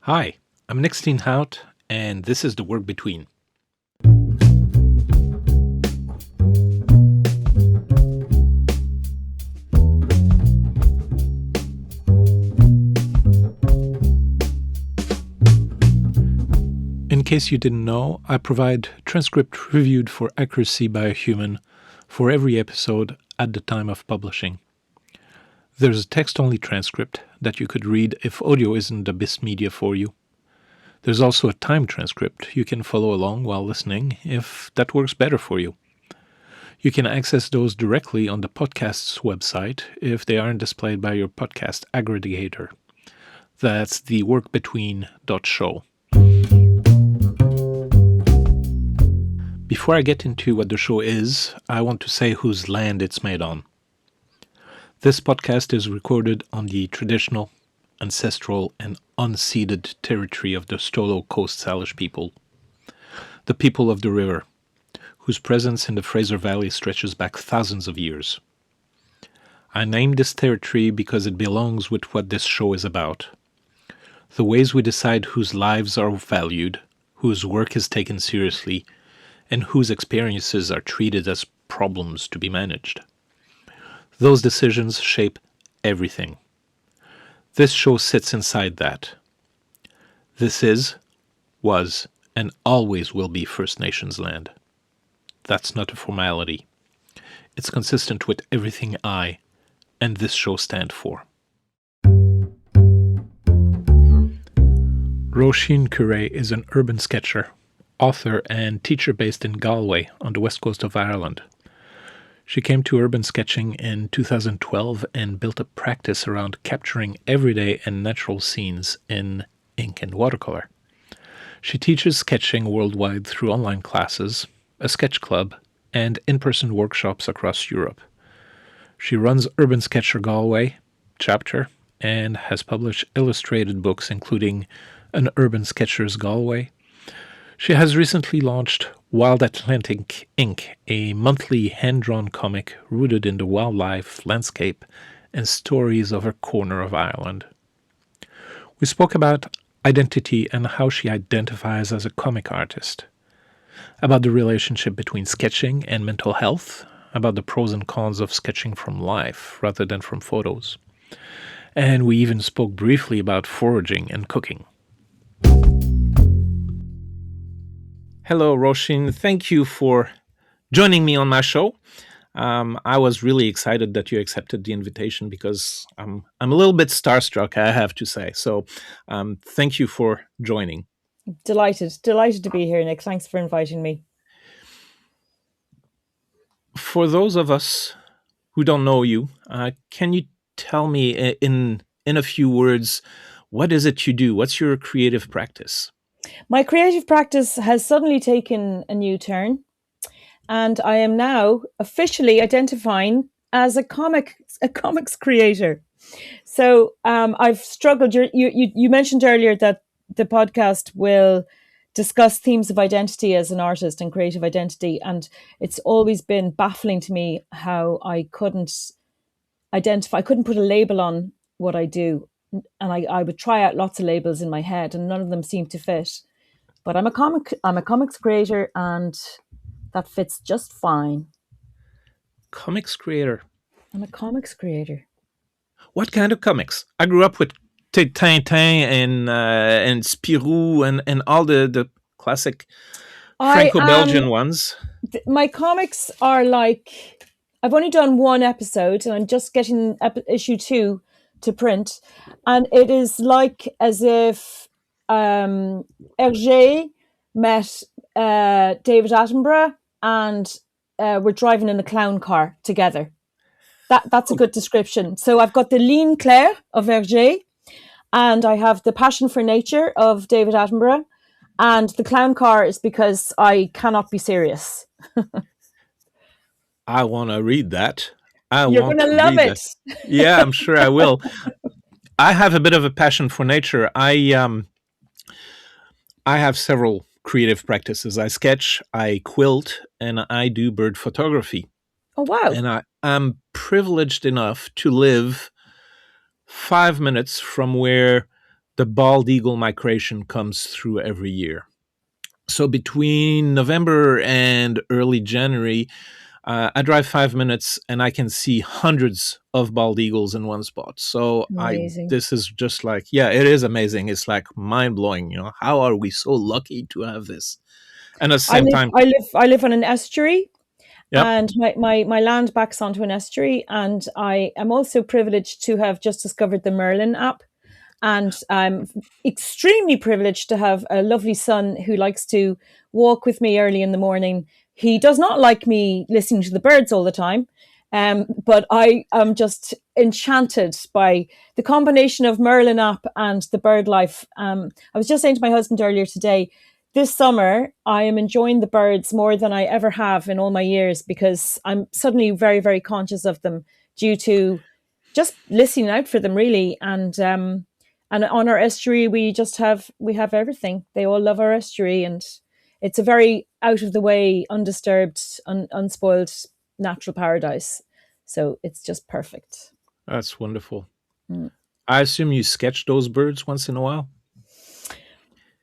Hi, I'm Nic Steenhout, and this is The Work Between. In case you didn't know, I provide transcript reviewed for accuracy by a human for every episode at the time of publishing. There's a text-only transcript that you could read if audio isn't the best media for you. There's also a timed transcript you can follow along while listening if that works better for you. You can access those directly on the podcast's website if they aren't displayed by your podcast aggregator. That's theworkbetween.show. Before I get into what the show is, I want to say whose land it's made on. This podcast is recorded on the traditional, ancestral, and unceded territory of the Stolo Coast Salish people, the people of the river, whose presence in the Fraser Valley stretches back thousands of years. I named this territory because it belongs with what this show is about. The ways we decide whose lives are valued, whose work is taken seriously, and whose experiences are treated as problems to be managed. Those decisions shape everything. This show sits inside that. This is, was, and always will be First Nations land. That's not a formality. It's consistent with everything I and this show stand for. Róisín Curé is an urban sketcher, author, and teacher based in Galway on the west coast of Ireland. She came to urban sketching in 2012 and built a practice around capturing everyday and natural scenes in ink and watercolor. She teaches sketching worldwide through online classes, a sketch club, and in-person workshops across Europe. She runs Urban Sketcher Galway chapter and has published illustrated books including An Urban Sketcher's Galway. She has recently launched Wild Atlantic Ink, a monthly hand-drawn comic rooted in the wildlife, landscape, and stories of her corner of Ireland. We spoke about identity and how she identifies as a comic artist, about the relationship between sketching and mental health, about the pros and cons of sketching from life rather than from photos. And we even spoke briefly about foraging and cooking. Hello, Róisín. Thank you for joining me on my show. I was really excited that you accepted the invitation because I'm a little bit starstruck, I have to say. So thank you for joining. Delighted to be here, Nic. Thanks for inviting me. For those of us who don't know you, can you tell me in a few words, what is it you do? What's your creative practice? My creative practice has suddenly taken a new turn, and I am now officially identifying as a comics creator. So I've struggled. You mentioned earlier that the podcast will discuss themes of identity as an artist and creative identity, and it's always been baffling to me how I couldn't put a label on what I do. And I would try out lots of labels in my head and none of them seemed to fit. But I'm a comics creator and that fits just fine. Comics creator. I'm a comics creator. What kind of comics? I grew up with Tintin and Spirou and all the classic Franco-Belgian ones. My comics are like, I've only done one episode and I'm just getting issue 2 to print, and it is like as if Hergé met David Attenborough and we're driving in a clown car together. That's a good description. So I've got the lean Claire of Hergé, and I have the passion for nature of David Attenborough, and the clown car is because I cannot be serious. I want to read that. You're going to love it. Yeah, I'm sure I will. I have a bit of a passion for nature. I have several creative practices. I sketch, I quilt, and I do bird photography. Oh, wow. And I'm privileged enough to live 5 minutes from where the bald eagle migration comes through every year. So between November and early January, I drive 5 minutes and I can see hundreds of bald eagles in one spot. So Amazing. this is just like, yeah, it is amazing. It's like mind blowing. How are we so lucky to have this? And at the I same live time, I live I live on an estuary, yep. and my land backs onto an estuary, and I am also privileged to have just discovered the Merlin app. And I'm extremely privileged to have a lovely son who likes to walk with me early in the morning. He does not like me listening to the birds all the time, but I am just enchanted by the combination of Merlin app and the bird life. I was just saying to my husband earlier today, this summer I am enjoying the birds more than I ever have in all my years, because I'm suddenly very, very conscious of them due to just listening out for them, really. And on our estuary, we have everything. They all love our estuary, and it's a very out of the way, undisturbed, unspoiled natural paradise. So it's just perfect. That's wonderful. Mm. I assume you sketch those birds once in a while?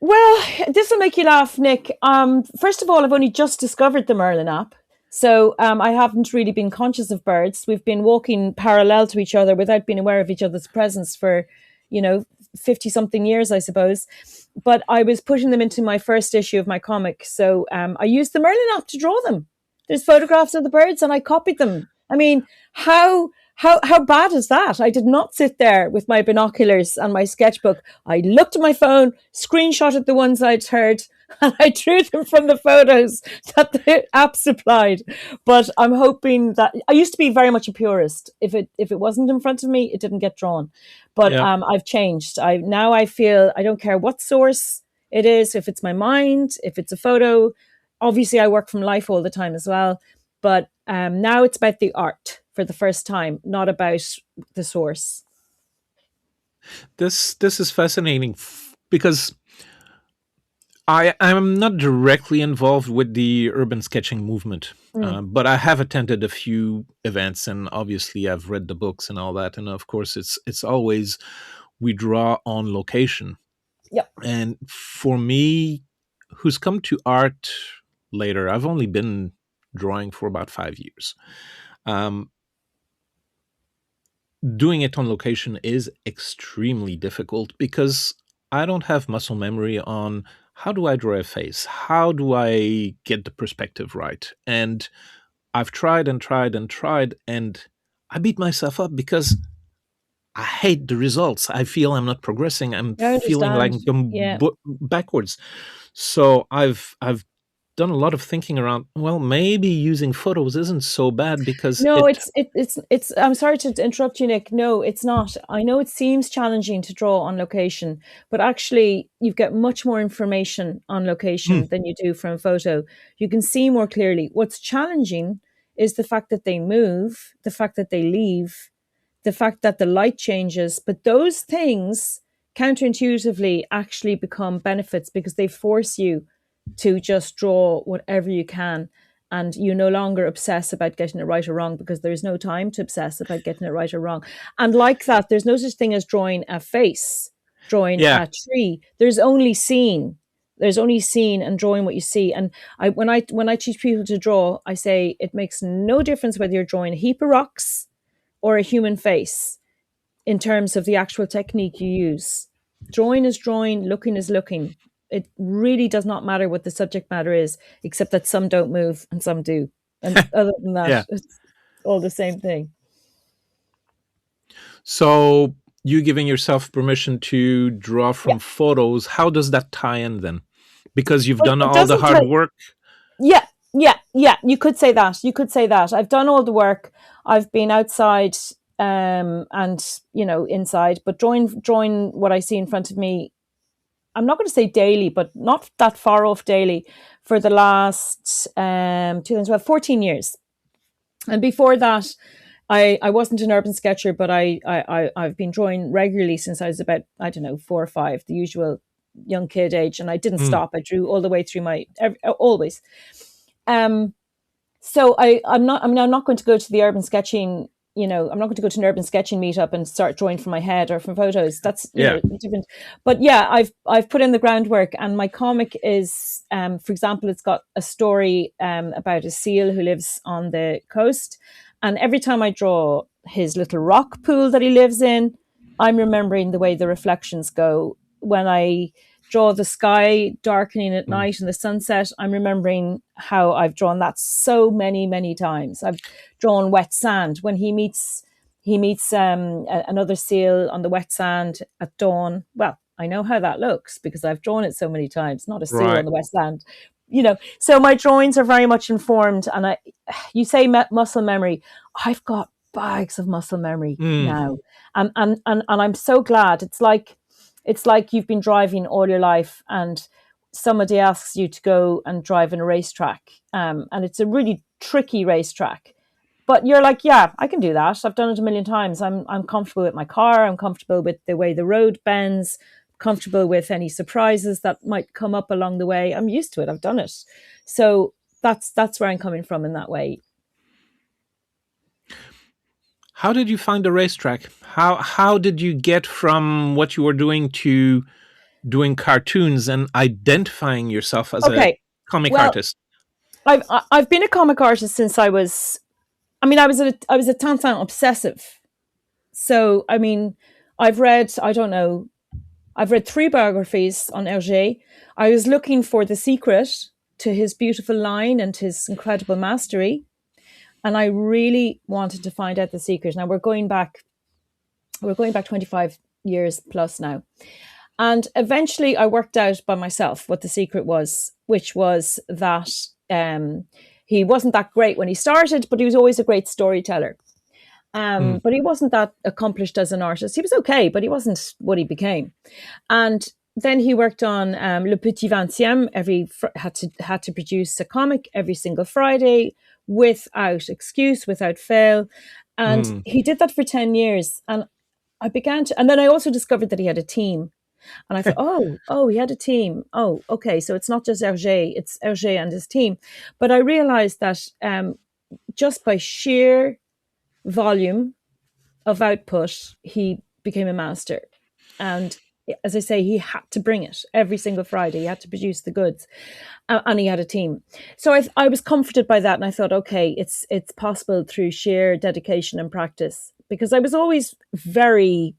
Well, this will make you laugh, Nick. First of all, I've only just discovered the Merlin app. So I haven't really been conscious of birds. We've been walking parallel to each other without being aware of each other's presence for, 50 something years, I suppose. But I was putting them into my first issue of my comic. So I used the Merlin app to draw them. There's photographs of the birds and I copied them. I mean, how bad is that? I did not sit there with my binoculars and my sketchbook. I looked at my phone, screenshotted the ones I'd heard, and I drew them from the photos that the app supplied. But I'm hoping that I used to be very much a purist. If it wasn't in front of me, it didn't get drawn. But Yeah. I've changed. I feel I don't care what source it is. If it's my mind, if it's a photo. Obviously, I work from life all the time as well. But now it's about the art for the first time, not about the source. This is fascinating because I'm not directly involved with the urban sketching movement, Mm. but I have attended a few events, and obviously I've read the books and all that. And of course, it's always we draw on location. Yep. And for me, who's come to art later, I've only been drawing for about 5 years. Um, Doing it on location is extremely difficult because I don't have muscle memory on how do I draw a face? How do I get the perspective right? And I've tried and tried and tried, and I beat myself up because I hate the results. I feel I'm not progressing. I'm I feeling like understand. I'm Yeah. backwards. So I've done a lot of thinking around. Well, maybe using photos isn't so bad because No, it. it's. I'm sorry to interrupt you, Nick. No, it's not. I know it seems challenging to draw on location, but actually, you get much more information on Mm, location than you do from a photo. You can see more clearly. What's challenging is the fact that they move, the fact that they leave, the fact that the light changes. But those things counterintuitively actually become benefits because they force you to just draw whatever you can, and you no longer obsess about getting it right or wrong because there's no time to obsess about getting it right or wrong. And like that, there's no such thing as drawing a face, drawing yeah, a tree. There's only seeing and drawing what you see. And when I teach people to draw, I say it makes no difference whether you're drawing a heap of rocks or a human face in terms of the actual technique you use. Drawing is drawing, looking is looking. It really does not matter what the subject matter is, except that some don't move and some do. And other than that, yeah. it's all the same thing. So you giving yourself permission to draw Yeah. from photos, how does that tie in then? Because you've Well, done it all the doesn't hard tell. work. Yeah, yeah, yeah. You could say that. You could say that. I've done all the work. I've been outside and inside, but drawing what I see in front of me. I'm not going to say daily, but not that far off daily for the last 2012, 14 years. And before that, I wasn't an urban sketcher, but I've been drawing regularly since I was about, I don't know, 4 or 5, the usual young kid age. And I didn't Mm, stop. I drew all the way through always. So I'm not going to go to the urban sketching I'm not going to go to an urban sketching meetup and start drawing from my head or from photos. That's, Yeah. different. But yeah, I've put in the groundwork, and my comic is, for example, it's got a story about a seal who lives on the coast. And every time I draw his little rock pool that he lives in, I'm remembering the way the reflections go. When I draw the sky darkening at night and the sunset, I'm remembering how I've drawn that so many, many times. I've drawn wet sand when he meets another seal on the wet sand at dawn. Well, I know how that looks because I've drawn it so many times. Not a seal on Right. the wet sand, So my drawings are very much informed, and you say muscle memory. I've got bags of muscle memory now, and I'm so glad. It's like you've been driving all your life, and somebody asks you to go and drive in a racetrack, and it's a really tricky racetrack. But you're like, yeah, I can do that. I've done it a million times. I'm comfortable with my car. I'm comfortable with the way the road bends. Comfortable with any surprises that might come up along the way. I'm used to it. I've done it. So that's where I'm coming from in that way. How did you find the racetrack? How did you get from what you were doing to doing cartoons and identifying yourself as a Okay. comic Well, artist? I've been a comic artist since I was. I mean, I was a Tintin obsessive. So I mean, I've read. I don't know. I've read 3 biographies on Hergé. I was looking for the secret to his beautiful line and his incredible mastery. And I really wanted to find out the secret. Now we're going back 25 years plus now. And eventually I worked out by myself what the secret was, which was that he wasn't that great when he started, but he was always a great storyteller. But he wasn't that accomplished as an artist. He was okay, but he wasn't what he became. And then he worked on Le Petit Vingtième. Had to produce a comic every single Friday without excuse, without fail. And he did that for 10 years. And and then I also discovered that he had a team. And I thought, oh, he had a team. Oh, okay. So it's not just Hergé, it's Hergé and his team. But I realized that just by sheer volume of output, he became a master. And as I say, he had to bring it every single Friday. He had to produce the goods, and he had a team. So I was comforted by that, and I thought, okay, it's possible through sheer dedication and practice, because I was always very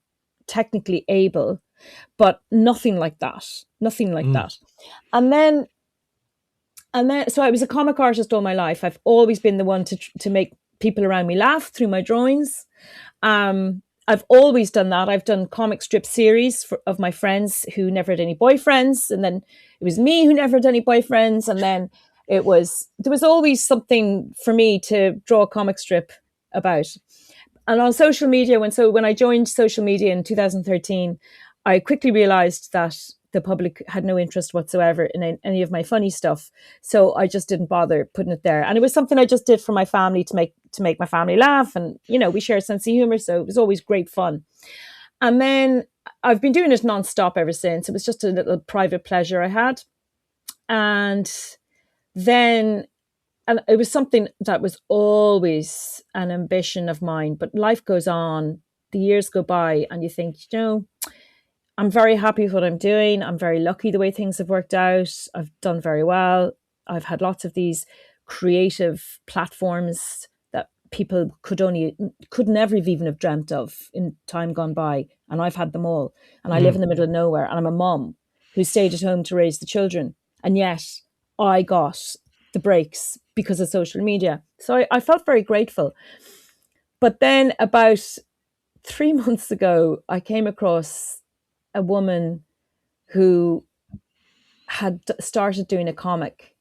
technically able, but nothing like that. And then, so I was a comic artist all my life. I've always been the one to make people around me laugh through my drawings. I've always done that. I've done comic strip series of my friends who never had any boyfriends, and then it was me who never had any boyfriends, and then there was always something for me to draw a comic strip about. And on social media, when I joined social media in 2013, I quickly realized that the public had no interest whatsoever in any of my funny stuff. So I just didn't bother putting it there. And it was something I just did for my family to make my family laugh. And, we share a sense of humor. So it was always great fun. And then I've been doing it nonstop ever since. It was just a little private pleasure I had. And then, and it was something that was always an ambition of mine, but life goes on, the years go by, and you think, I'm very happy with what I'm doing. I'm very lucky the way things have worked out. I've done very well. I've had lots of these creative platforms that people could never even have dreamt of in time gone by. And I've had them all. And I live in the middle of nowhere. And I'm a mom who stayed at home to raise the children. And yet I got the breaks because of social media. So I felt very grateful. But then about 3 months ago, I came across a woman who had started doing a comic,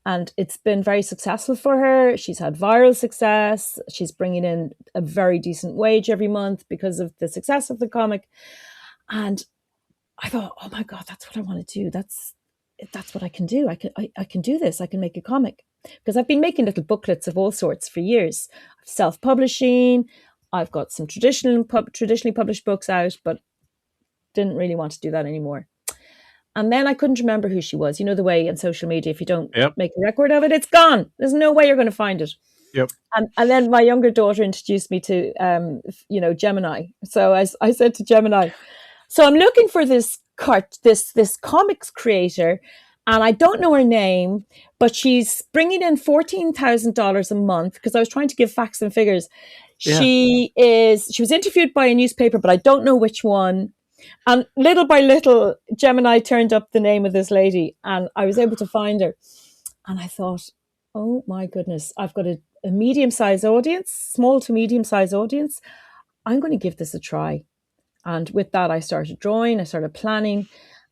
and it's been very successful for her. She's had viral success. She's bringing in a very decent wage every month because of the success of the comic. And I thought, oh my God, that's what I want to do. That's what I can do. I can do this. I can make a comic, because I've been making little booklets of all sorts for years. Self-publishing. I've got some traditionally published books out, but didn't really want to do that anymore. And then I couldn't remember who she was. The way in social media, if you don't make a record of it, it's gone. There's no way you're going to find it. Yep. And then my younger daughter introduced me to, Gemini. So I said to Gemini, so I'm looking for this this comics creator, and I don't know her name, but she's bringing in $14,000 a month, because I was trying to give facts and figures. Yeah. She was interviewed by a newspaper, but I don't know which one. And little by little, Gemini turned up the name of this lady, and I was able to find her. And I thought, oh my goodness, I've got a medium-sized audience, small to medium-sized audience. I'm going to give this a try. And with that, I started drawing, I started planning.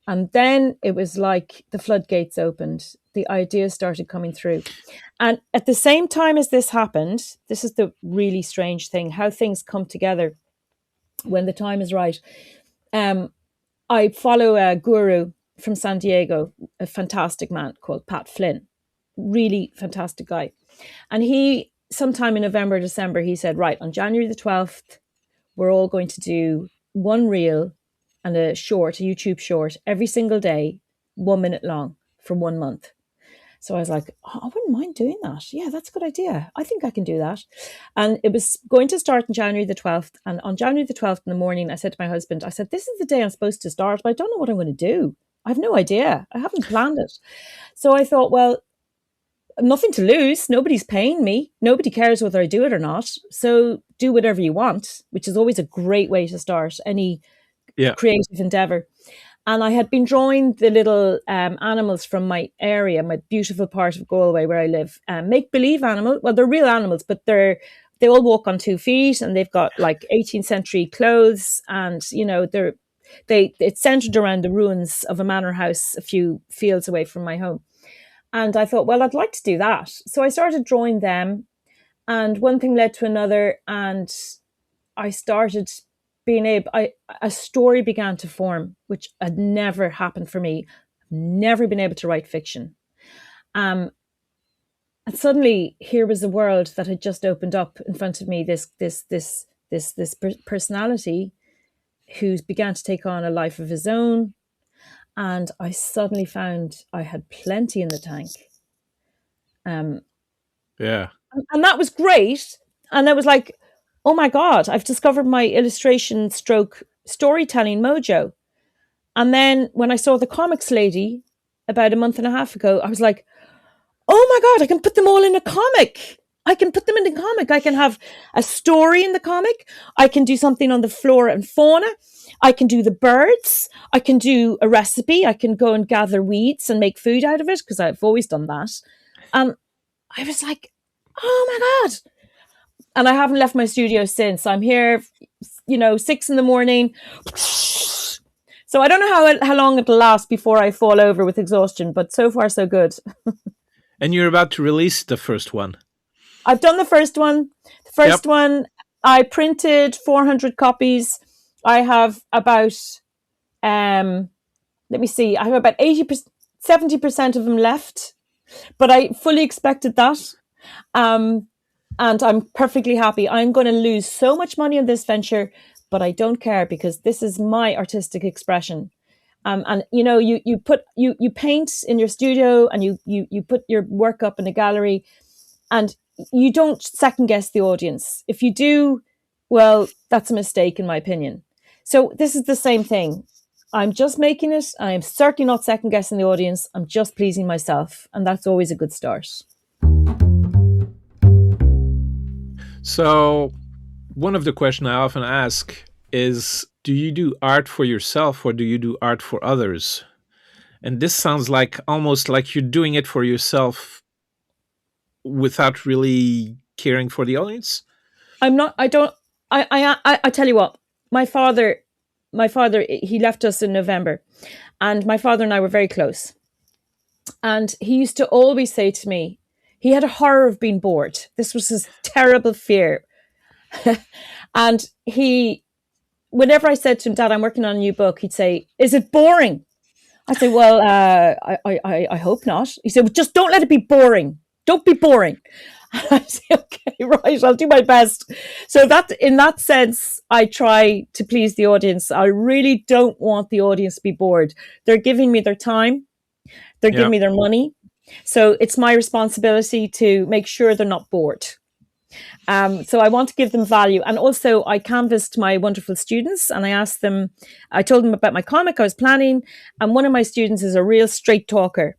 And then it was like the floodgates opened. The ideas started coming through. And at the same time as this happened, this is the really strange thing, how things come together when the time is right. I follow a guru from San Diego, a fantastic man called Pat Flynn, really fantastic guy. And he, sometime in November, December, he said, right, on January the 12th, we're all going to do one reel and a YouTube short every single day, 1 minute long for 1 month. So I was like, oh, I wouldn't mind doing that. Yeah, that's a good idea. I think I can do that. And it was going to start on January the 12th. And on January the 12th in the morning, I said to my husband, I said, this is the day I'm supposed to start, but I don't know what I'm going to do. I have no idea. I haven't planned it. So I thought, well, nothing to lose. Nobody's paying me. Nobody cares whether I do it or not. So do whatever you want, which is always a great way to start any creative endeavor. And I had been drawing the little animals from my area, my beautiful part of Galway where I live. Make-believe animal. Well, they're real animals, but they all walk on 2 feet, and they've got like 18th century clothes, and it's centered around the ruins of a manor house a few fields away from my home. And I thought, well, I'd like to do that. So I started drawing them, and one thing led to another, and I started a story began to form, which had never happened for me. I've never been able to write fiction. And suddenly here was a world that had just opened up in front of me, this personality who began to take on a life of his own. And I suddenly found I had plenty in the tank. And that was great. And I was like, oh my God, I've discovered my illustration stroke storytelling mojo. And then when I saw the comics lady about a month and a half ago, I was like, oh my God, I can put them all in a comic. I can put them in the comic. I can have a story in the comic. I can do something on the flora and fauna. I can do the birds. I can do a recipe. I can go and gather weeds and make food out of it, because I've always done that. And I was like, oh my God. And I haven't left my studio since. I'm here, 6 a.m. So I don't know how long it'll last before I fall over with exhaustion, but so far so good. And you're about to release the first one. I've done the first one. The first one, I printed 400 copies. I have about, let me see, I have about 70% of them left, but I fully expected that. And I'm perfectly happy. I'm going to lose so much money on this venture, but I don't care, because this is my artistic expression. And you paint in your studio, and you put your work up in a gallery, and you don't second guess the audience. If you do, well, that's a mistake in my opinion. So this is the same thing. I'm just making it. I am certainly not second guessing the audience. I'm just pleasing myself, and that's always a good start. So one of the questions I often ask is, do you do art for yourself or do you do art for others? And this sounds like almost like you're doing it for yourself without really caring for the audience. I tell you what, my father, he left us in November, and my father and I were very close. And he used to always say to me, he had a horror of being bored. This was his terrible fear. And whenever I said to him, Dad, I'm working on a new book, he'd say, is it boring? I'd say, well, I hope not. He said, well, just don't let it be boring. Don't be boring. I say, okay, right, I'll do my best. So that, in that sense, I try to please the audience. I really don't want the audience to be bored. They're giving me their time. They're giving me their money. So it's my responsibility to make sure they're not bored. So I want to give them value. And also I canvassed my wonderful students and I told them about my comic I was planning. And one of my students is a real straight talker.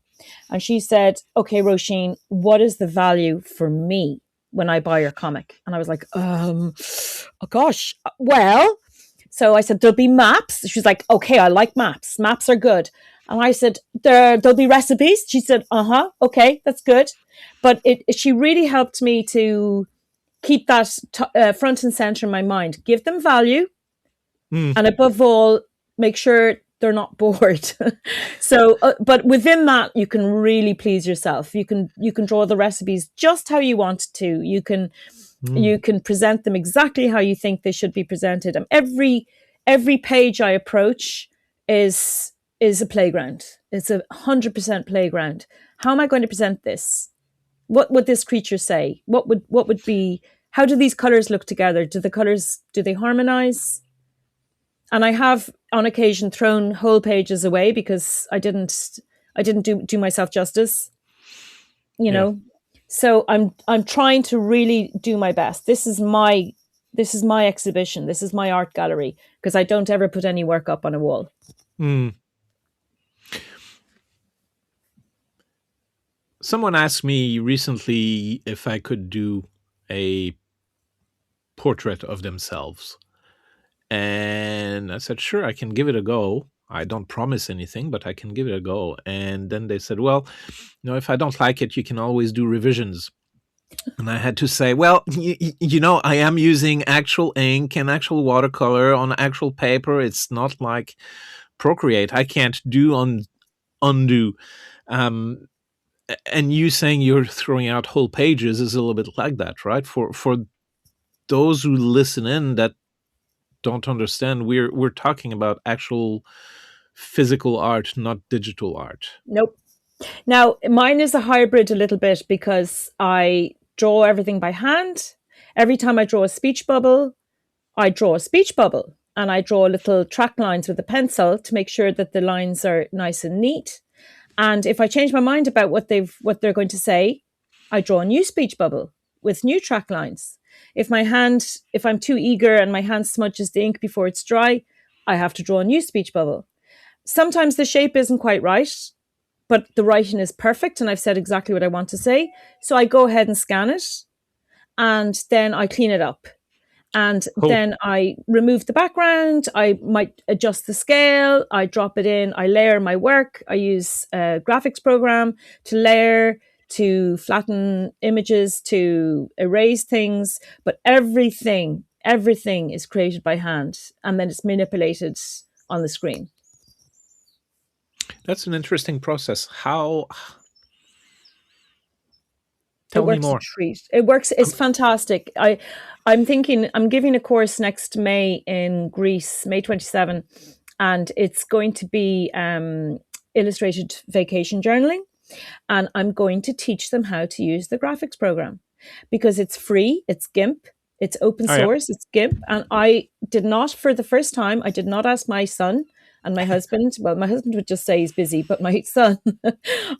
And she said, okay, Róisín, what is the value for me when I buy your comic? And I was like, oh gosh, well, so I said, there'll be maps. She's like, okay, I like maps. Maps are good. And I said, there'll be recipes. She said, okay, that's good. But she really helped me to keep that front and center in my mind. Give them value. And above all, make sure they're not bored. So, but within that, you can really please yourself. You can draw the recipes just how you want to. You can present them exactly how you think they should be presented. And every page I approach is a playground. It's 100% playground. How am I going to present this? What would this creature say? What would be? How do these colors look together? Do they harmonize? And I have on occasion thrown whole pages away because I didn't do myself justice, you know. So I'm trying to really do my best. This is my exhibition. This is my art gallery, because I don't ever put any work up on a wall. Someone asked me recently if I could do a portrait of themselves. And I said, sure, I can give it a go. I don't promise anything, but I can give it a go. And then they said, well, if I don't like it, you can always do revisions. And I had to say, well, I am using actual ink and actual watercolor on actual paper. It's not like Procreate. I can't do undo. And you saying you're throwing out whole pages is a little bit like that, right? For those who listen in that don't understand, we're talking about actual physical art, not digital art. Nope. Now, mine is a hybrid a little bit, because I draw everything by hand. Every time I draw a speech bubble, I draw a speech bubble, and I draw little track lines with a pencil to make sure that the lines are nice and neat. And if I change my mind about what they're going to say, I draw a new speech bubble with new track lines. If I'm too eager and my hand smudges the ink before it's dry, I have to draw a new speech bubble. Sometimes the shape isn't quite right, but the writing is perfect and I've said exactly what I want to say. So I go ahead and scan it, and then I clean it up. And then I remove the background. I might adjust the scale. I drop it in. I layer my work. I use a graphics program to layer, to flatten images, to erase things. But everything is created by hand, and then it's manipulated on the screen. That's an interesting process. How? Tell me more. It works. It's fantastic. I'm thinking I'm giving a course next May in Greece, May 27, and it's going to be illustrated vacation journaling. And I'm going to teach them how to use the graphics program, because it's free. It's GIMP. It's open source. It's GIMP. And I did not, for the first time, I did not ask my son and my husband. Well, my husband would just say he's busy, but my son,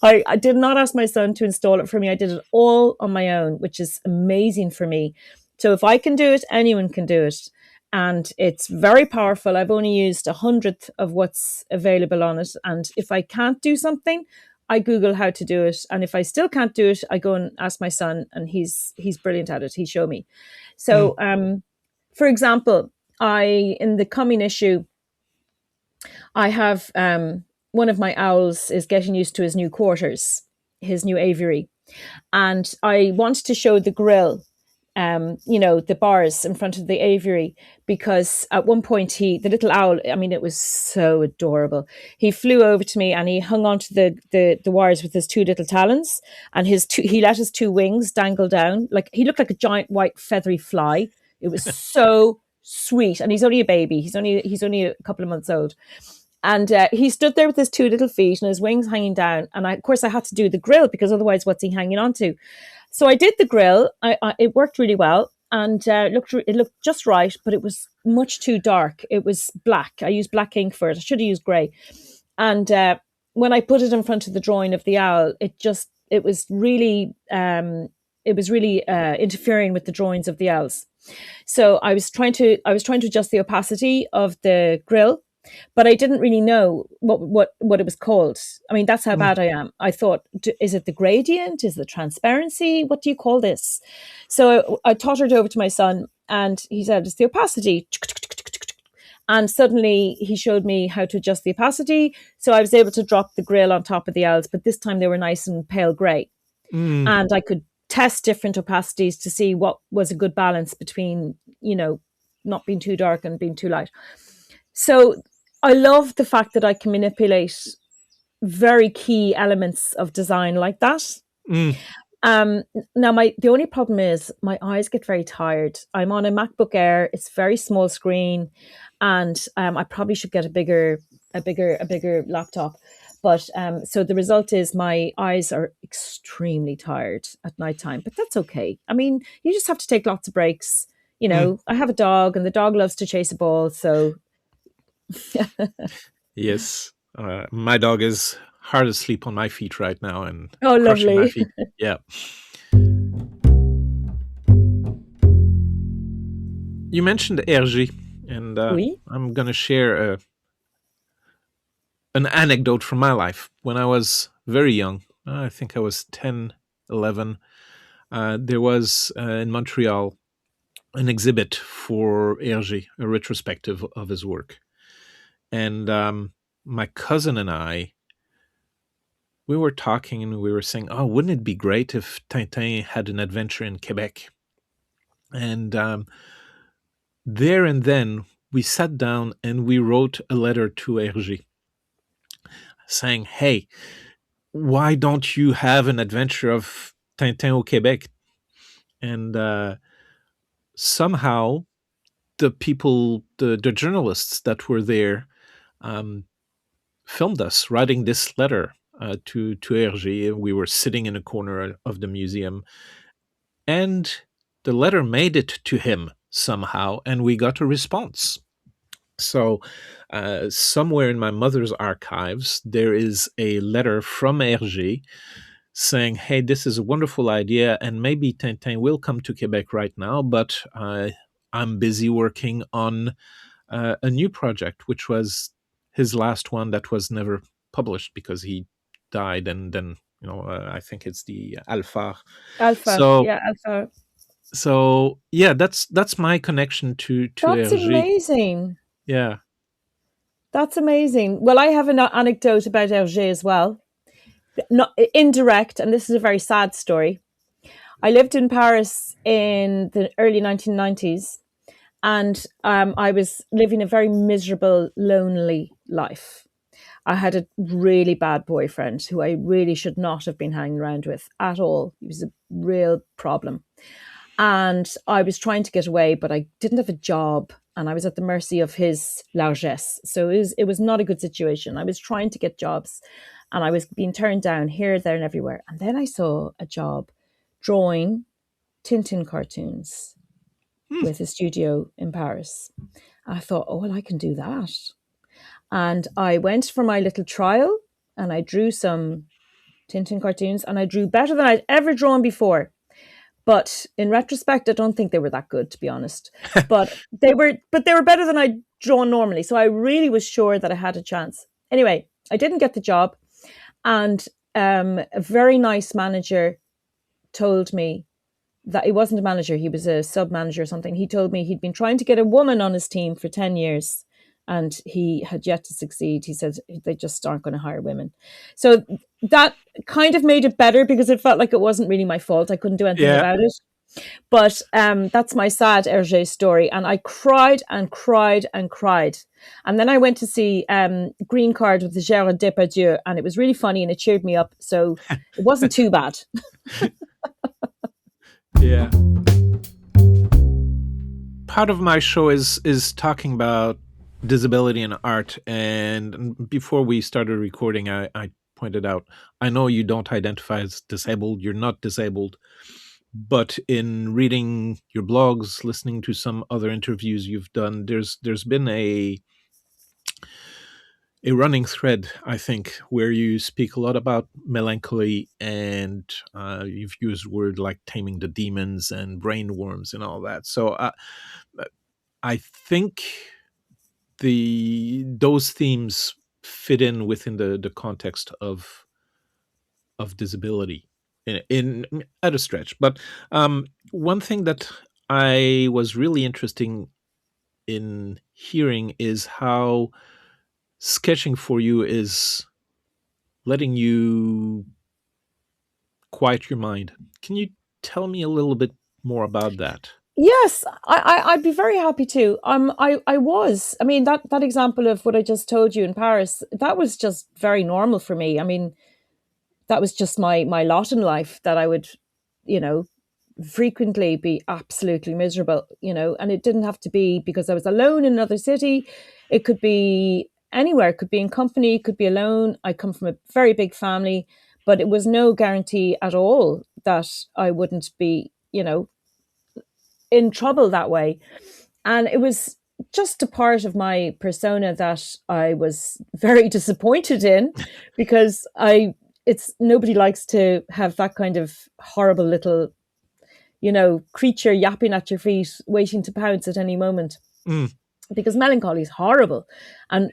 I did not ask my son to install it for me. I did it all on my own, which is amazing for me. So if I can do it, anyone can do it. And it's very powerful. I've only used 100th of what's available on it. And if I can't do something, I Google how to do it. And if I still can't do it, I go and ask my son, and he's brilliant at it. He showed me. So, for example, in the coming issue, I have one of my owls is getting used to his new quarters, his new aviary. And I wanted to show the grill, the bars in front of the aviary, because at one point the little owl, I mean, it was so adorable. He flew over to me and he hung onto the wires with his two little talons, and he let his two wings dangle down. Like, he looked like a giant white feathery fly. It was so sweet. And he's only a baby. He's only a couple of months old. And he stood there with his two little feet and his wings hanging down. And of course I had to do the grill, because otherwise what's he hanging onto? So I did the grill. It worked really well, and it looked just right, but it was much too dark. It was black. I used black ink for it. I should have used grey. And when I put it in front of the drawing of the owl, it was really interfering with the drawings of the owls. So I was trying to adjust the opacity of the grill, but I didn't really know what it was called. I mean, that's how bad I am. I thought, is it the gradient? Is it the transparency? What do you call this? So I tottered over to my son, and he said, it's the opacity. And suddenly he showed me how to adjust the opacity. So I was able to drop the grill on top of the owls, but this time they were nice and pale grey. And I could test different opacities to see what was a good balance between, not being too dark and being too light. So I love the fact that I can manipulate very key elements of design like that. Now, the only problem is my eyes get very tired. I'm on a MacBook Air. It's very small screen, and I probably should get a bigger laptop. But so the result is my eyes are extremely tired at nighttime. But that's okay. I mean, you just have to take lots of breaks. I have a dog, and the dog loves to chase a ball. So Yes, my dog is hard asleep on my feet right now and oh, crushing my lovely. feet. Yeah. You mentioned Hergé, and Oui. I'm going to share an anecdote from my life. When I was very young, I think I was 10, 11, there was in Montreal an exhibit for Hergé, a retrospective of his work. And my cousin and I, we were talking and we were saying, oh, wouldn't it be great if Tintin had an adventure in Quebec? And there and then we sat down and we wrote a letter to Hergé saying, hey, why don't you have an adventure of Tintin au Québec? And somehow the people, the journalists that were there, filmed us writing this letter to Hergé. We were sitting in a corner of the museum, and the letter made it to him somehow, and we got a response. So somewhere in my mother's archives, there is a letter from Hergé saying, hey, this is a wonderful idea, and maybe Tintin will come to Quebec right now, but I'm busy working on a new project, which was his last one that was never published because he died, and then I think it's the Alpha. Alpha. So Yeah, Alpha. so yeah, that's my connection to That's Hergé. amazing. Yeah. That's amazing. Well, I have an anecdote about Hergé as well. Not indirect, and this is a very sad story. I lived in Paris in the early 1990s, and I was living a very miserable, lonely life. I had a really bad boyfriend who I really should not have been hanging around with at all. He was a real problem. And I was trying to get away, but I didn't have a job, and I was at the mercy of his largesse. So it was not a good situation. I was trying to get jobs, and I was being turned down here, there, and everywhere. And then I saw a job drawing Tintin cartoons with a studio in Paris. I thought, oh, well, I can do that. And I went for my little trial, and I drew some Tintin cartoons, and I drew better than I'd ever drawn before. But in retrospect, I don't think they were that good, to be honest. But they were better than I'd drawn normally. So I really was sure that I had a chance. Anyway, I didn't get the job. And a very nice manager told me that he wasn't a manager. He was a sub-manager or something. He told me he'd been trying to get a woman on his team for 10 years. And he had yet to succeed. He said they just aren't going to hire women. So that kind of made it better because it felt like it wasn't really my fault. I couldn't do anything about it. But that's my sad Hergé story. And I cried and cried and cried. And then I went to see Green Card with the Gérard Depardieu, and it was really funny and it cheered me up. So it wasn't too bad. Yeah. Part of my show is talking about disability in art, and before we started recording, I pointed out, I know you don't identify as disabled, you're not disabled, but in reading your blogs, listening to some other interviews you've done, there's been a a running thread, I think, where you speak a lot about melancholy, and you've used words like taming the demons and brainworms and all that. So I think those themes fit in within the context of disability in at a stretch. But one thing that I was really interesting in hearing is how sketching for you is letting you quiet your mind. Can you tell me a little bit more about that? Yes, I'd be very happy to. I was. I mean, that example of what I just told you in Paris, that was just very normal for me. I mean, that was just my lot in life, that I would, you know, frequently be absolutely miserable, and it didn't have to be because I was alone in another city. It could be anywhere. It could be in company, it could be alone. I come from a very big family, but it was no guarantee at all that I wouldn't be, in trouble that way. And it was just a part of my persona that I was very disappointed in, because it's nobody likes to have that kind of horrible little, creature yapping at your feet, waiting to pounce at any moment. Mm. Because melancholy is horrible, and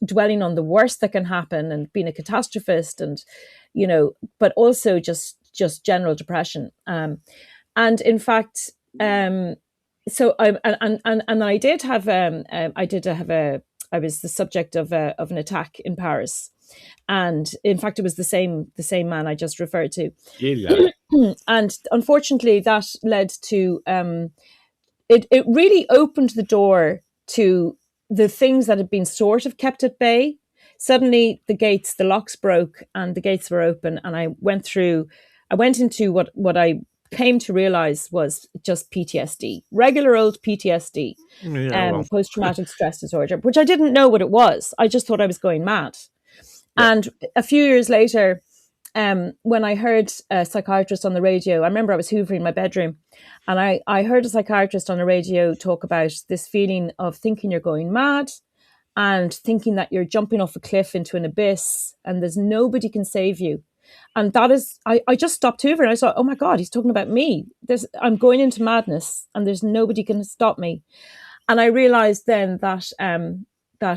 dwelling on the worst that can happen, and being a catastrophist, and but also just general depression. And in fact, so I did have I was the subject of an attack in Paris, and in fact it was the same man I just referred to. Yeah. And unfortunately that led to it really opened the door to the things that had been sort of kept at bay. Suddenly the locks broke and the gates were open, and I went into what I came to realize was just PTSD, regular old PTSD, Yeah, well, post-traumatic stress disorder, which I didn't know what it was. I just thought I was going mad. yeah. And a few years later, when I heard a psychiatrist on the radio, I remember I was hoovering my bedroom, and I heard a psychiatrist on the radio talk about this feeling of thinking you're going mad, and thinking that you're jumping off a cliff into an abyss and there's nobody can save you. And that is, I just stopped hoovering. I thought, oh my God, he's talking about me. I'm going into madness and there's nobody can stop me. And I realized then that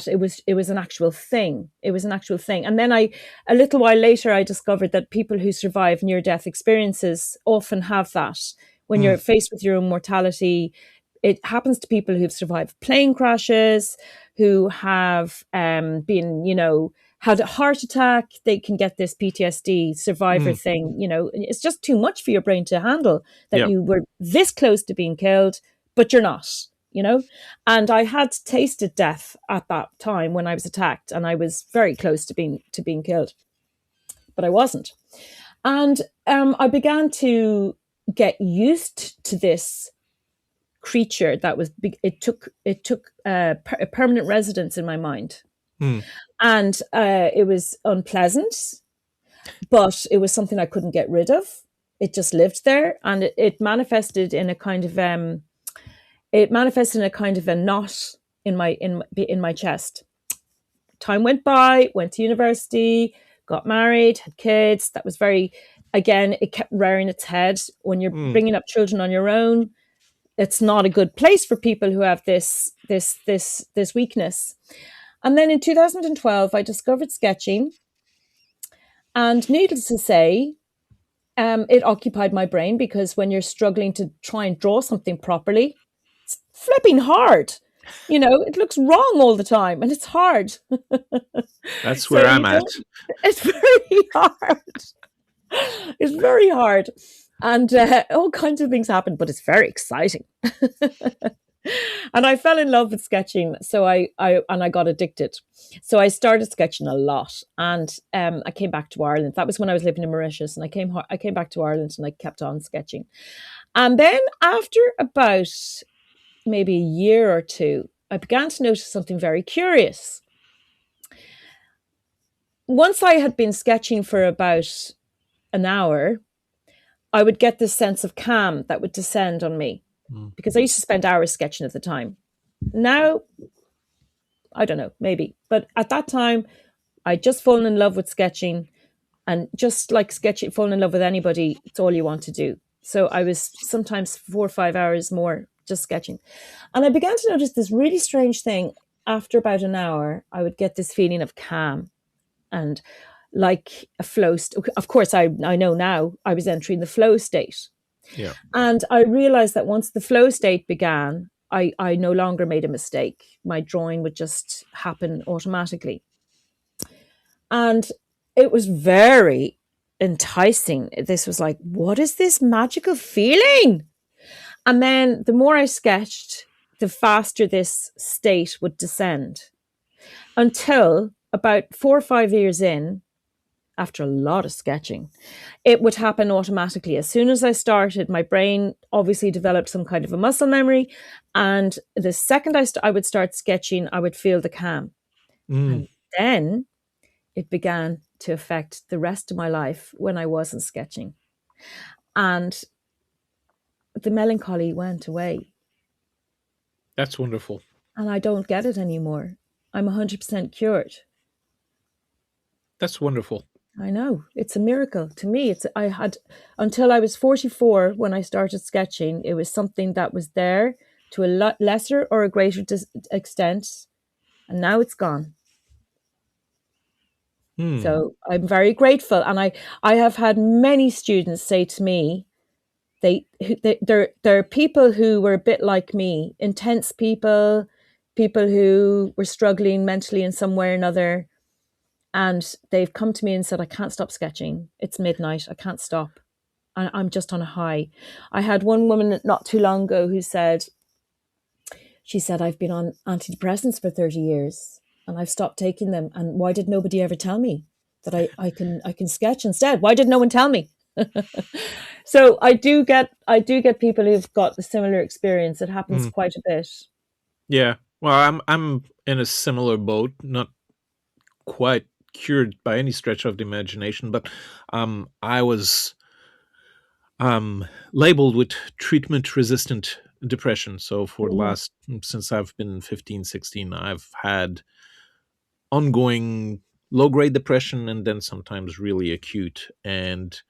it was an actual thing. It was an actual thing. And then a little while later, I discovered that people who survive near-death experiences often have that. When you're faced with your own mortality, it happens to people who've survived plane crashes, who have been, had a heart attack. They can get this PTSD survivor thing. It's just too much for your brain to handle, that Yeah. you were this close to being killed, but you're not. And I had tasted death at that time when I was attacked, and I was very close to being killed, but I wasn't. And I began to get used to this creature that was big. It took a permanent residence in my mind, and it was unpleasant, but it was something I couldn't get rid of. It just lived there, and it manifested in a kind of a knot in my chest. Time went by, went to university, got married, had kids. That was again, it kept rearing its head. When you're bringing up children on your own, it's not a good place for people who have this weakness. And then in 2012, I discovered sketching, and needless to say, it occupied my brain, because when you're struggling to try and draw something properly, it's flipping hard. It looks wrong all the time, and it's hard. That's where I'm at. It's very hard. It's very hard. And all kinds of things happen, but it's very exciting. And I fell in love with sketching, so I got addicted. So I started sketching a lot, and I came back to Ireland. That was when I was living in Mauritius, and I came back to Ireland, and I kept on sketching. And then after about maybe a year or two, I began to notice something very curious. Once I had been sketching for about an hour, I would get this sense of calm that would descend on me, because I used to spend hours sketching at the time. Now I don't know, maybe. But at that time, I'd just fallen in love with sketching, and just like sketching, falling in love with anybody, it's all you want to do. So I was sometimes 4 or 5 hours more just sketching. And I began to notice this really strange thing. After about an hour, I would get this feeling of calm and like a flow. Of course, I know now I was entering the flow state. Yeah. And I realized that once the flow state began, I no longer made a mistake. My drawing would just happen automatically. And it was very enticing. This was like, what is this magical feeling? And then the more I sketched, the faster this state would descend, until about 4 or 5 years in, after a lot of sketching, it would happen automatically. As soon as I started, my brain obviously developed some kind of a muscle memory. And the second I would start sketching, I would feel the calm. And then it began to affect the rest of my life when I wasn't sketching. And the melancholy went away. That's wonderful. And I don't get it anymore. I'm 100% cured. That's wonderful. I know. It's a miracle to me. Until I was 44 when I started sketching, it was something that was there to a lot lesser or a greater extent. And now it's gone. So I'm very grateful. And I have had many students say to me, they're people who were a bit like me, intense people who were struggling mentally in some way or another. And they've come to me and said, I can't stop sketching. It's midnight. I can't stop. I'm just on a high. I had one woman not too long ago who said, I've been on antidepressants for 30 years and I've stopped taking them. And why did nobody ever tell me that I can sketch instead? Why did no one tell me? So I do get people who've got a similar experience. It happens quite a bit. Yeah. Well, I'm in a similar boat, not quite cured by any stretch of the imagination, but I was labeled with treatment-resistant depression. So for the last, since I've been 15, 16, I've had ongoing low-grade depression and then sometimes really acute. And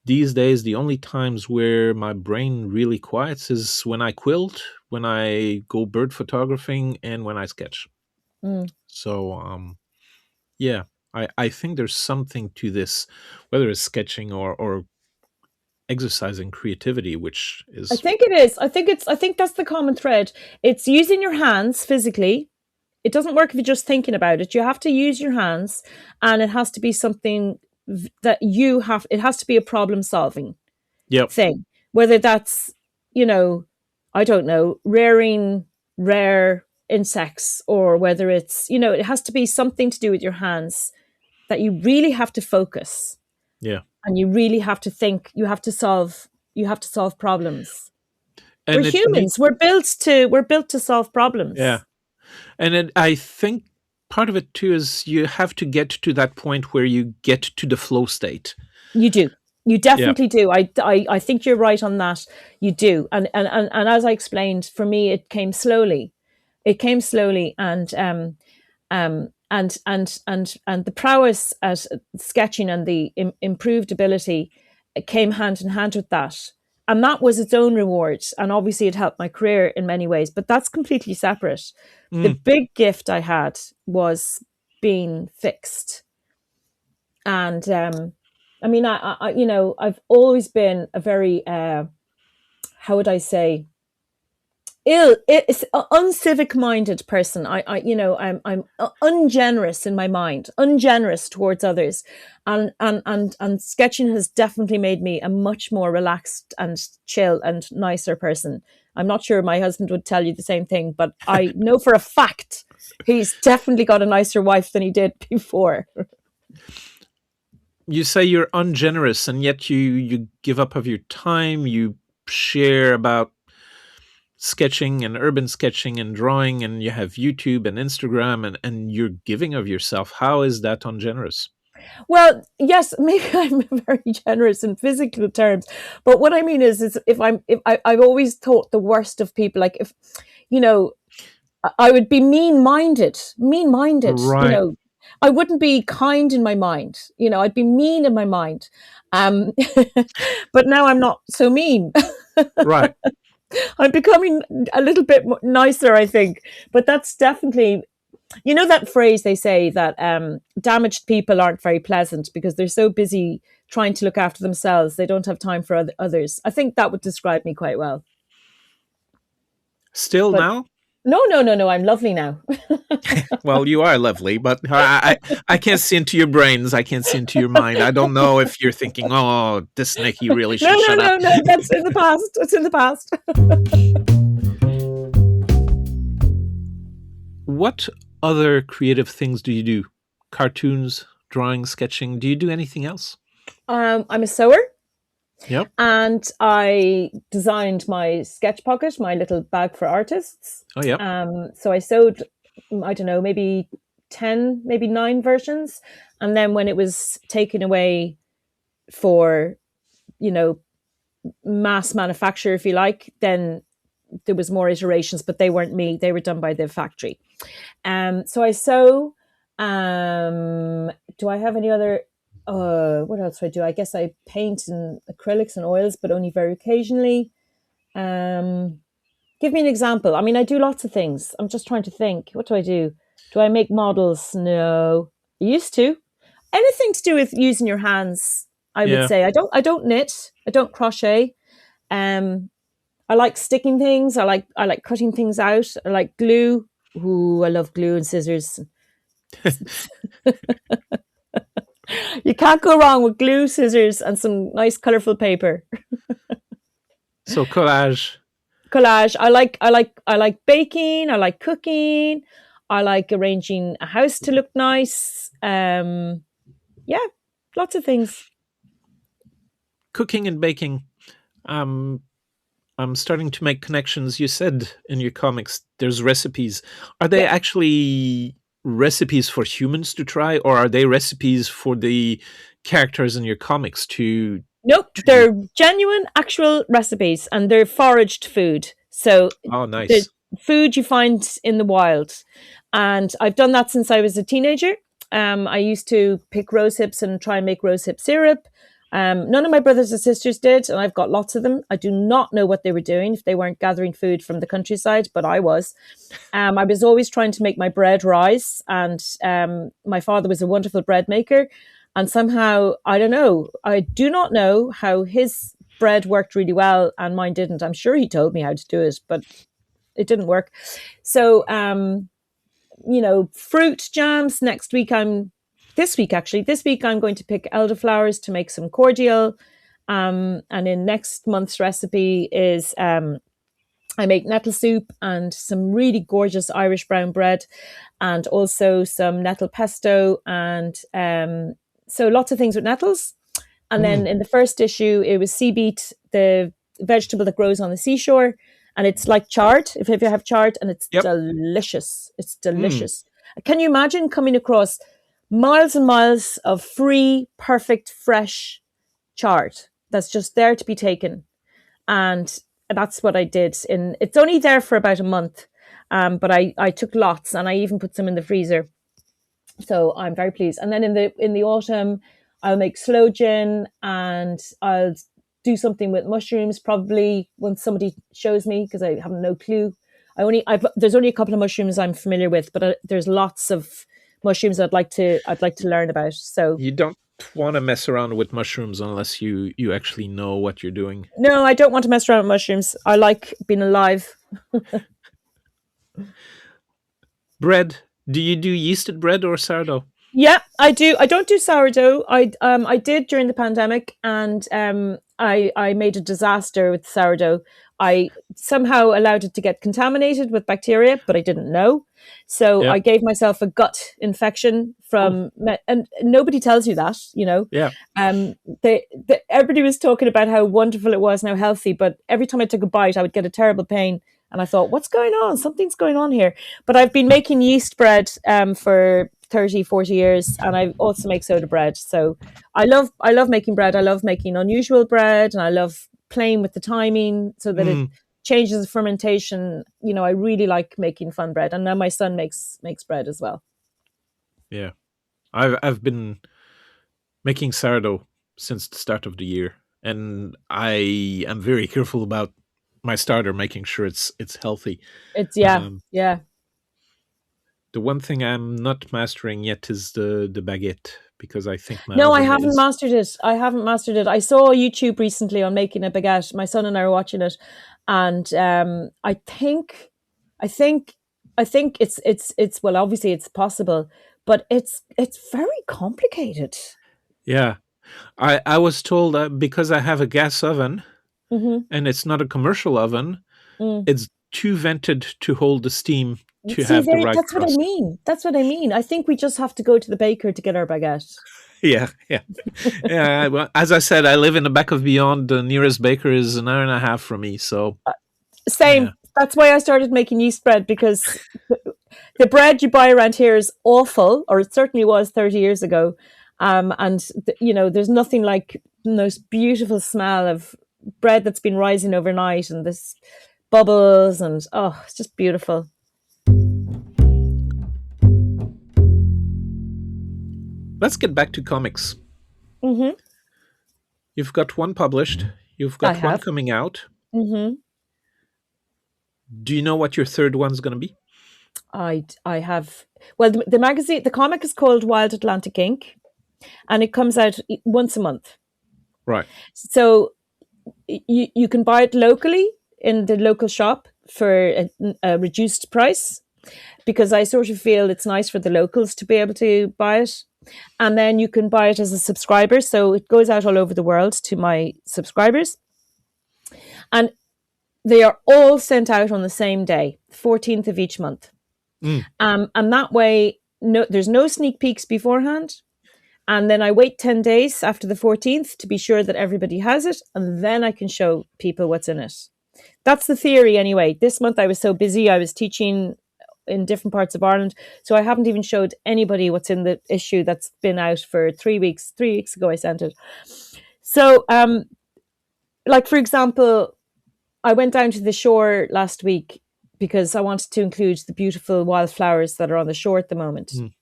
these days, the only times where my brain really quiets is when I quilt, when I go bird photographing, and when I sketch. So, yeah, I think there's something to this, whether it's sketching or exercising creativity, which is... I think it is. I think that's the common thread. It's using your hands physically. It doesn't work if you're just thinking about it. You have to use your hands, and it has to be something that it has to be a problem solving thing. Whether that's, I don't know, rearing rare insects, or whether it's, it has to be something to do with your hands that you really have to focus. Yeah. And you really have to think, you have to solve problems. And we're humans. We're built to solve problems. Yeah. And I think part of it too is you have to get to that point where you get to the flow state. You do. You definitely do. I think you're right on that. You do. And as I explained, for me, it came slowly. And the prowess at sketching and the improved ability came hand in hand with that. And that was its own reward. And obviously it helped my career in many ways, but that's completely separate. The big gift I had was being fixed. And I mean, I've always been a very, how would I say, it's uncivic-minded person. I'm ungenerous in my mind, ungenerous towards others, and sketching has definitely made me a much more relaxed and chill and nicer person. I'm not sure my husband would tell you the same thing, but I know for a fact he's definitely got a nicer wife than he did before. You say you're ungenerous, and yet you give up of your time. You share about sketching and urban sketching and drawing, and you have YouTube and Instagram, and you're giving of yourself. How is that ungenerous? Well, yes, maybe I'm very generous in physical terms, but what I mean is I've always thought the worst of people. Like, if I would be mean-minded, you Right, know. I wouldn't be kind in my mind, you know, I'd be mean in my mind. Um, but now I'm not so mean. right. I'm becoming a little bit nicer, I think. But that's definitely, you know, that phrase they say that damaged people aren't very pleasant because they're so busy trying to look after themselves, they don't have time for others. I think that would describe me quite well. Still But now? no, no, no, no, I'm lovely now. Well, you are lovely, but I can't see into your brains. I can't see into your mind. I don't know if you're thinking, "Oh, this Nicky really No, should no, shut up." no, no, that's in the past. It's in the past. What other creative things do you do? Cartoons, drawing, sketching. Do you do anything else? I'm a sewer. Yep. And I designed my sketch pocket, my little bag for artists. Oh, yep. So I sewed, I don't know, maybe 10, maybe 9 versions. And then when it was taken away for, you know, mass manufacture, if you like, then there was more iterations, but they weren't me. They were done by the factory. So I sew. Do I have any other? What else do I do? I guess I paint in acrylics and oils, but only very occasionally. Give me an example. I mean, I do lots of things. I'm just trying to think. What do I do? Do I make models? No. I used to. Anything to do with using your hands, I would Yeah. say. I don't knit. I don't crochet. Um, I like sticking things. I like cutting things out. I like glue. Ooh, I love glue and scissors. You can't go wrong with glue, scissors, and some nice colorful paper. So collage. Collage. I like baking. I like cooking. I like arranging a house to look nice. Yeah, lots of things. Cooking and baking. Um, I'm starting to make connections. You said in your comics there's recipes. Are they Yeah. actually recipes for humans to try, or are they recipes for the characters in your comics Nope, to they're genuine, actual recipes, and they're foraged food. So Oh, the nice. food you find in the wild, and I've done that since I was a teenager. I used to pick rose hips and try and make rose hip syrup. None of my brothers and sisters did, and I've got lots of them. I do not know what they were doing if they weren't gathering food from the countryside, but I was. I was always trying to make my bread rise, and my father was a wonderful bread maker. And somehow, I don't know, I do not know how his bread worked really well and mine didn't. I'm sure he told me how to do it, but it didn't work. So, fruit jams. This week I'm going to pick elderflowers to make some cordial. And in next month's recipe is I make nettle soup and some really gorgeous Irish brown bread, and also some nettle pesto, and so lots of things with nettles. And then Mm, in the first issue, it was sea beet, the vegetable that grows on the seashore, and it's like chard. If you have chard, and it's yep. delicious. It's Mm. delicious. Can you imagine coming across miles and miles of free, perfect, fresh chard that's just there to be taken? And that's what I did. It's only there for about a month, but I took lots, and I even put some in the freezer. So I'm very pleased. And then in the autumn, I'll make sloe gin, and I'll do something with mushrooms probably once somebody shows me, because I have no clue. There's only a couple of mushrooms I'm familiar with, but there's lots of mushrooms I'd like to learn about. So You don't want to mess around with mushrooms unless you actually know what you're doing. no, I don't want to mess around with mushrooms. I like being alive. Bread. Do you do yeasted bread or sourdough? Yeah, I do. I don't do sourdough. I did during the pandemic, and I made a disaster with sourdough. I somehow allowed it to get contaminated with bacteria, but I didn't know. So Yeah. I gave myself a gut infection Oh, and nobody tells you that, you know. yeah. Everybody was talking about how wonderful it was and how healthy, but every time I took a bite, I would get a terrible pain. And I thought, what's going on? Something's going on here. But I've been making yeast bread for 30, 40 years, and I also make soda bread. So I love making bread. I love making unusual bread, and I love playing with the timing so that it Mm. changes of fermentation. I really like making fun bread, and now my son makes bread as well. Yeah. I've been making sourdough since the start of the year, and I am very careful about my starter, making sure it's healthy. It's Um, yeah. the one thing I'm not mastering yet is the baguette, because I think my No, I oven haven't is. mastered it. I haven't mastered it. I saw YouTube recently on making a baguette. My son and I were watching it, and I think, I think it's well, obviously it's possible, but it's very complicated. Yeah, I was told that because I have a gas oven Mm-hmm. and it's not a commercial oven, Mm. it's too vented to hold the steam to See, have the right that's what I crust. mean. That's what I mean. I think we just have to go to the baker to get our baguette. Yeah, yeah, yeah. Well, as I said, I live in the back of Beyond. The nearest baker is an hour and a half from me. So yeah, Same. That's why I started making yeast bread, because the bread you buy around here is awful, or it certainly was 30 years ago. And there's nothing like the most beautiful smell of bread that's been rising overnight, and this bubbles, and oh, it's just beautiful. let's get back to comics. Hmm. You've got one published. You've I got one have. coming out. Hmm. Do you know what your third one's going to be? I have. Well, the magazine, the comic is called Wild Atlantic Ink, and it comes out once a month. Right. So you can buy it locally in the local shop for a reduced price, because I sort of feel it's nice for the locals to be able to buy it. And then you can buy it as a subscriber. So it goes out all over the world to my subscribers. And they are all sent out on the same day, 14th of each month. Mm. And that way, there's no sneak peeks beforehand. And then I wait 10 days after the 14th to be sure that everybody has it. And then I can show people what's in it. That's the theory anyway. This month I was so busy. I was teaching in different parts of Ireland. So I haven't even showed anybody what's in the issue that's been out for 3 weeks. 3 weeks ago I sent it. So, like, for example, I went down to the shore last week because I wanted to include the beautiful wildflowers that are on the shore at the moment. Mm.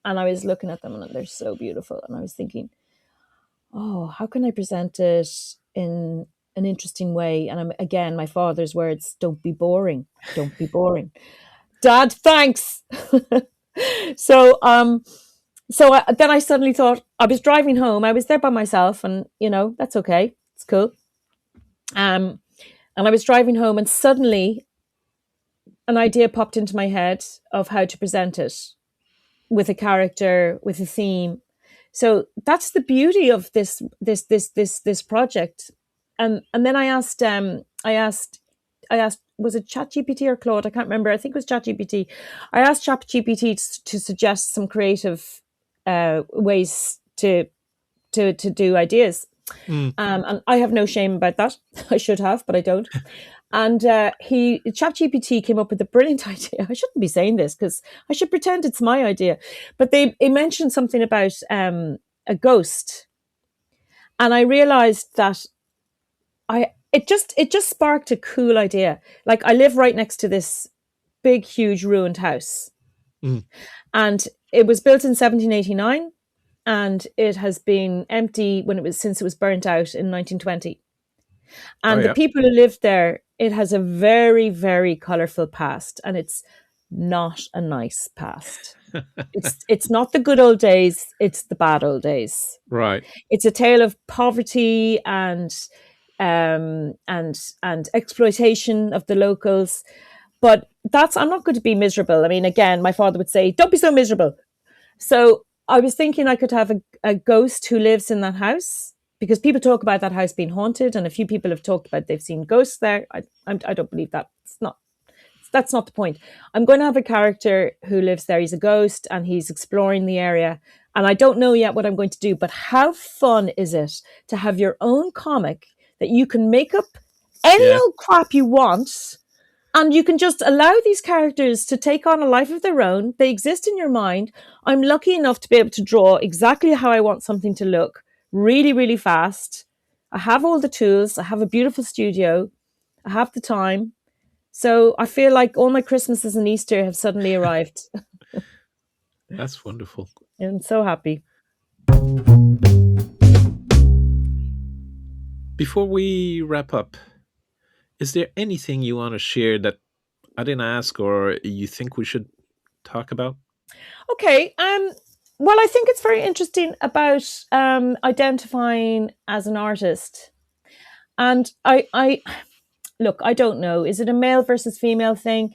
And I was looking at them and they're so beautiful. And I was thinking, oh, how can I present it in an interesting way? And again, my father's words, don't be boring. Don't be boring. Dad, thanks. So then I suddenly thought, I was driving home. I was there by myself, and that's okay. It's cool. And I was driving home, and suddenly an idea popped into my head of how to present it with a character, with a theme. So that's the beauty of this project. And then I asked, was it ChatGPT or Claude? I can't remember. I think it was ChatGPT. I asked ChatGPT to suggest some creative ways to do ideas. Mm. And I have no shame about that. I should have, but I don't. And ChatGPT came up with a brilliant idea. I shouldn't be saying this because I should pretend it's my idea. But they mentioned something about a ghost, and I realized that it just sparked a cool idea. Like, I live right next to this big, huge ruined house, and it was built in 1789, and it has been empty since it was burnt out in 1920. And the people who lived there, it has a very, very colorful past, and it's not a nice past. It's not the good old days, it's the bad old days. Right. It's a tale of poverty and exploitation of the locals. But I'm not going to be miserable. I mean, again, my father would say, don't be so miserable. So I was thinking I could have a ghost who lives in that house, because people talk about that house being haunted, and a few people have talked about they've seen ghosts there. I don't believe that. That's not the point. I'm going to have a character who lives there. He's a ghost and he's exploring the area. And I don't know yet what I'm going to do, but how fun is it to have your own comic that you can make up any old crap you want, and you can just allow these characters to take on a life of their own. They exist in your mind. I'm lucky enough to be able to draw exactly how I want something to look, really, really fast. I have all the tools. I have a beautiful studio. I have the time. So I feel like all my Christmases and Easter have suddenly arrived. That's wonderful. I'm so happy. Before we wrap up, is there anything you want to share that I didn't ask or you think we should talk about? Okay. Well, I think it's very interesting about identifying as an artist. And I look, I don't know. Is it a male versus female thing?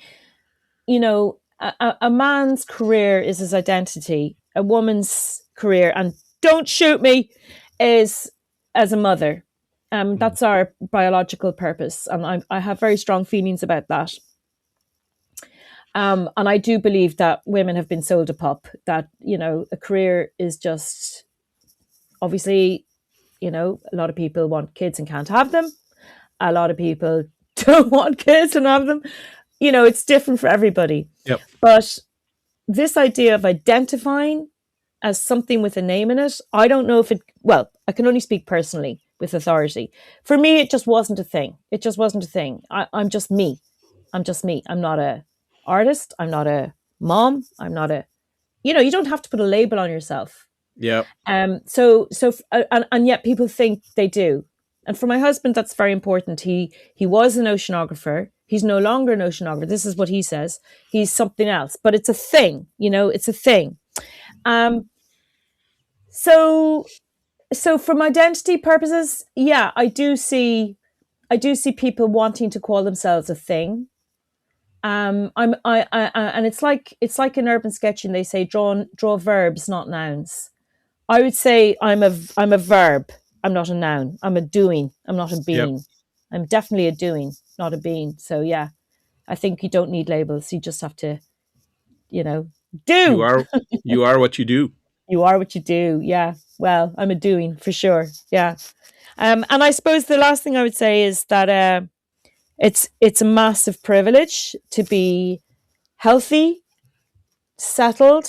You know, a man's career is his identity. A woman's career, and don't shoot me, is as a mother. Mm. That's our biological purpose, and I have very strong feelings about that. And I do believe that women have been sold a pup. That a career is just obviously, a lot of people want kids and can't have them. A lot of people don't want kids and have them. It's different for everybody. Yep. But this idea of identifying as something with a name in it, I don't know if I can only speak personally with authority. For me, it just wasn't a thing. It just wasn't a thing. I'm just me. I'm just me. I'm not a artist. I'm not a mom. I'm not you don't have to put a label on yourself. Yeah. And yet people think they do. And for my husband, that's very important. He was an oceanographer. He's no longer an oceanographer. This is what he says. He's something else, but it's a thing. It's a thing. So from identity purposes, yeah, I do see people wanting to call themselves a thing. And it's like in urban sketching, they say draw verbs, not nouns. I would say I'm a verb. I'm not a noun. I'm a doing. I'm not a being. Yep. I'm definitely a doing, not a being. So yeah, I think you don't need labels. You just have to, do. You are what you do. You are what you do. Yeah. Well, I'm a doing for sure. Yeah. And I suppose the last thing I would say is that it's a massive privilege to be healthy, settled,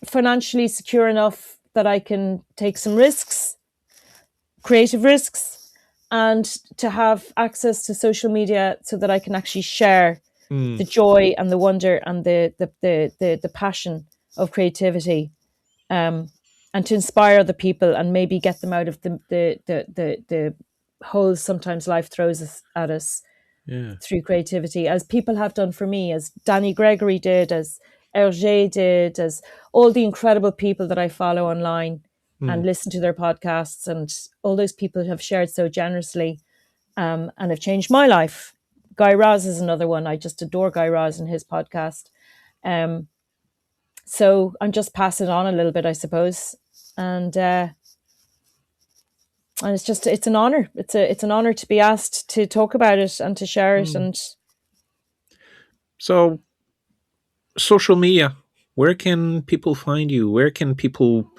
financially secure enough that I can take some risks, creative risks, and to have access to social media so that I can actually share the joy and the wonder and the passion of creativity, and to inspire other people and maybe get them out of the holes sometimes life throws at us through creativity, as people have done for me, as Danny Gregory did, as Hergé did, as all the incredible people that I follow online and listen to their podcasts, and all those people have shared so generously and have changed my life. Guy Raz is another one. I just adore Guy Raz and his podcast. So I'm just passing on a little bit, I suppose. And it's an honor. It's an honor to be asked to talk about it and to share it. And so, social media, where can people find you? Where can people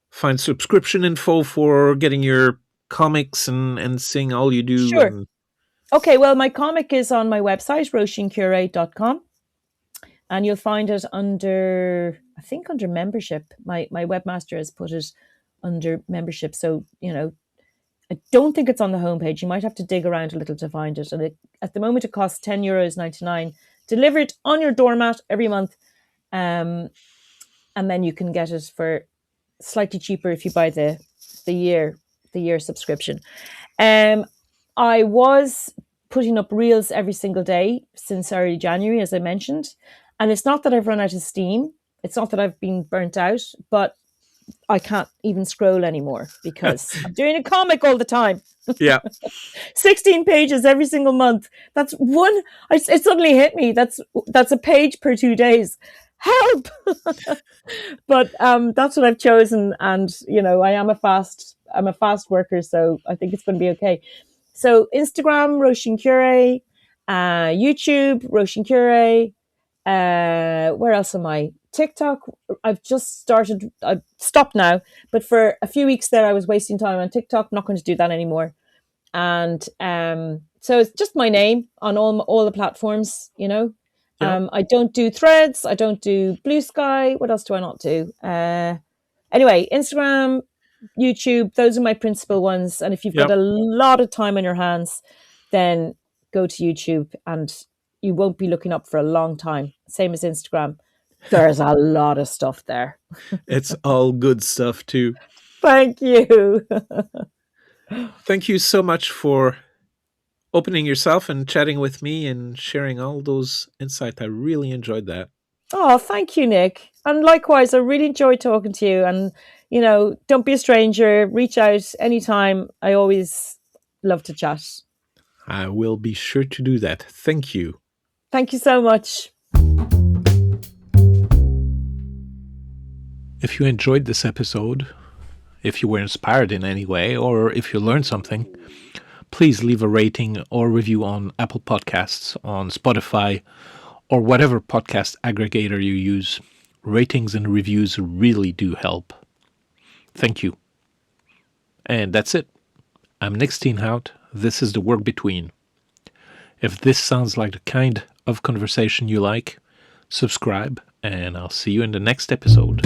find subscription info for getting your comics and seeing all you do? Sure. Okay, well, my comic is on my website, roisíncuré.com. And you'll find it under membership. My webmaster has put it under membership. So, I don't think it's on the homepage. You might have to dig around a little to find it. And at the moment, it costs €10.99, delivered on your doormat every month. And then you can get it for slightly cheaper if you buy the year subscription. I was putting up reels every single day since early January, as I mentioned. And it's not that I've run out of steam. It's not that I've been burnt out, but I can't even scroll anymore because I'm doing a comic all the time. Yeah. 16 pages every single month. That's one. It suddenly hit me. That's a page per 2 days. Help! But that's what I've chosen. And, I'm a fast worker. So I think it's going to be okay. So Instagram, Róisín Curé, YouTube, Róisín Curé. Where else am I? TikTok. I've stopped now, but for a few weeks there I was wasting time on TikTok. I'm not going to do that anymore. And so it's just my name on all the platforms, Yeah. I don't do Threads. I don't do Blue Sky. What else do I not do? Anyway, Instagram, YouTube, those are my principal ones. And if you've got a lot of time on your hands, then go to YouTube and you won't be looking up for a long time. Same as Instagram. There's a lot of stuff there. It's all good stuff too. Thank you. Thank you so much for opening yourself and chatting with me and sharing all those insights. I really enjoyed that. Oh, thank you, Nick. And likewise, I really enjoyed talking to you. And, don't be a stranger. Reach out anytime. I always love to chat. I will be sure to do that. Thank you. Thank you so much. If you enjoyed this episode, if you were inspired in any way, or if you learned something, please leave a rating or review on Apple Podcasts, on Spotify, or whatever podcast aggregator you use. Ratings and reviews really do help. Thank you. And that's it. I'm Nic Steenhout. This is The Work Between. If this sounds like the kind of conversation you like, subscribe, and I'll see you in the next episode.